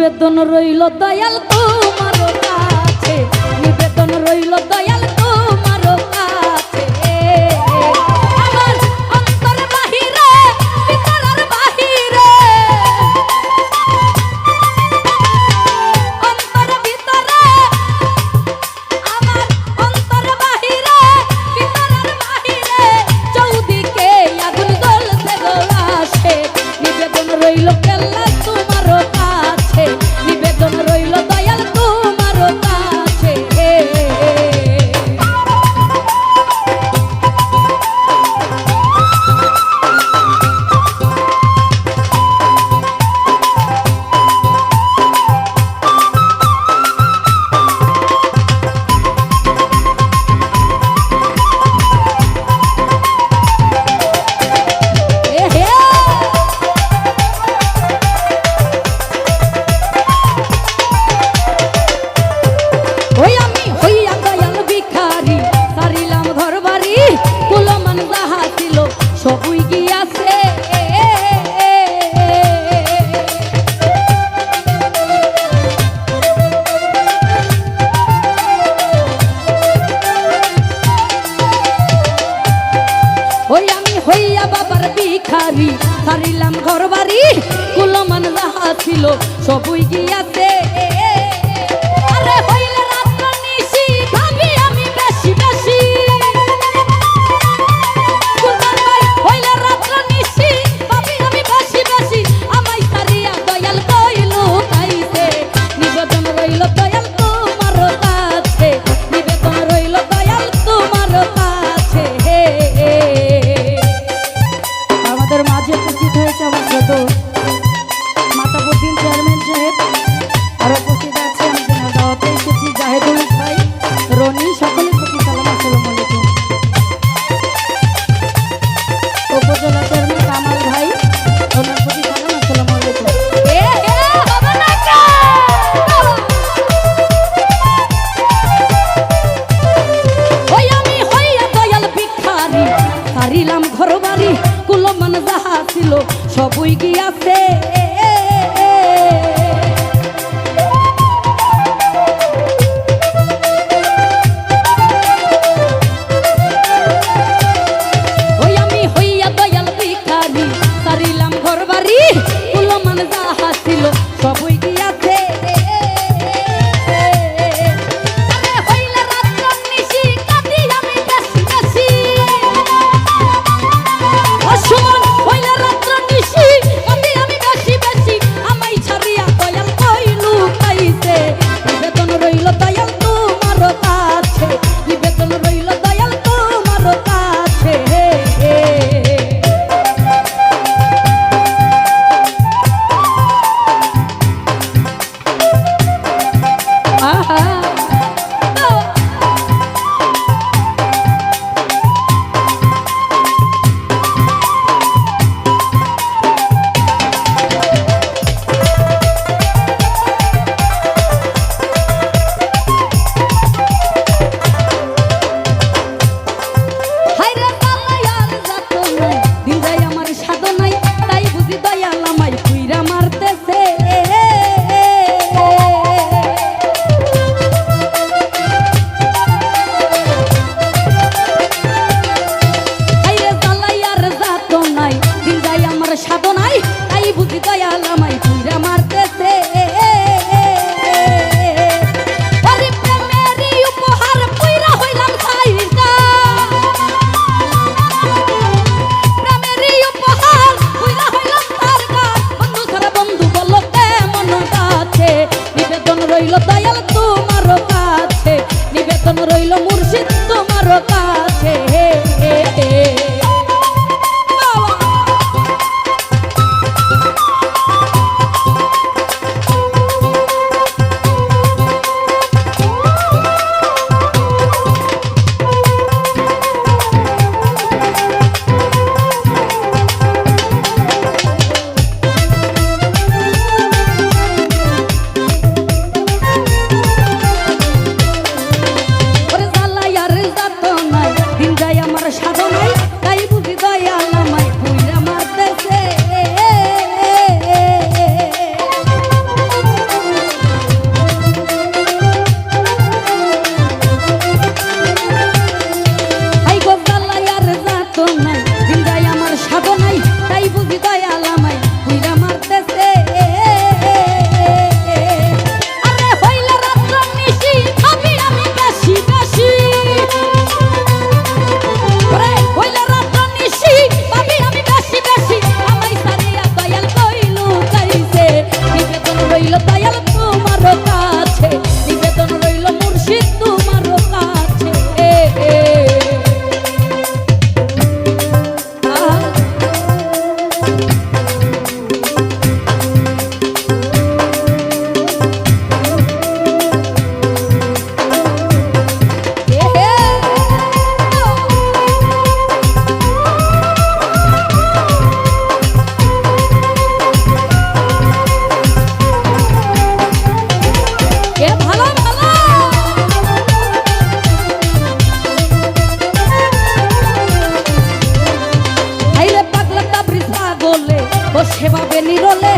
নিবেদন রইল দয়াল তোমার কাছে, নিবেদন রইল দয়াল তোমার কাছে। আমার অন্তর বাহিরে ভিতরের বাহিরে, অন্তর ভিতরে আমার অন্তর বাহিরে ভিতরের বাহিরে, চৌদিকে আগুন জ্বলছে গো আসে। নিবেদন রইল কেল্লা তোমার কাছে, নিবেদন রইল দয়াল তোমার কাছে। ওই আমি হইয়া দয়াল ভিখারি, সারিলাম ঘর বাড়ি, কুলমান যাহা ছিল সবই গিয়াছে। ওই আমি হইয়া বাবার ভিখারি, সারিলাম ঘর বাড়ি, কুলমান যাহা ছিল সবই গিয়াছে। আরে হইলে রাত্র নিশি ভাবি আমি বেশি বেশি, কুলমান ভাই হইলে রাত্র নিশি ভাবি আমি বেশি বেশি, আমায় সারিয়া দয়াল কইল তাইতে। নিবেদন রইল দয়াল তোমার কাছে, নিবেদন রইল দয়াল তোমার কাছে। আমাদের মাঝে উপস্থিত হয়েছে আমার ছোট মাতাবুদ্দিন চেয়ারম্যান সাহেব, আর উপস্থিত আছে আমি দাওয়াতে এসেছি জাহেদুল ভাই, রনি, সকলের প্রতি সালাম, আসসালামু আলাইকুম। উপজেলা চেয়ারম্যান কামাল ভাই, ওনার প্রতি সালাম, আসসালামু আলাইকুম। ওই আমি হইয়া দয়াল ভিখারি, সারিলাম ঘর বাড়ি, কুলমান যাহা ছিল সবই গিয়াছে। ওই আমি হইয়া দয়াল ভিখারি, সারিলাম ঘর বাড়ি, কুলমান যাহা ছিল সবই গিয়াছে। আরে হইলে রাত্র নিশি কাঁদি আমি বেশি বেশি, অসমান হইলে রাত্র নিশি কাঁদি আমি বেশি বেশি, সেভাবে নিরলে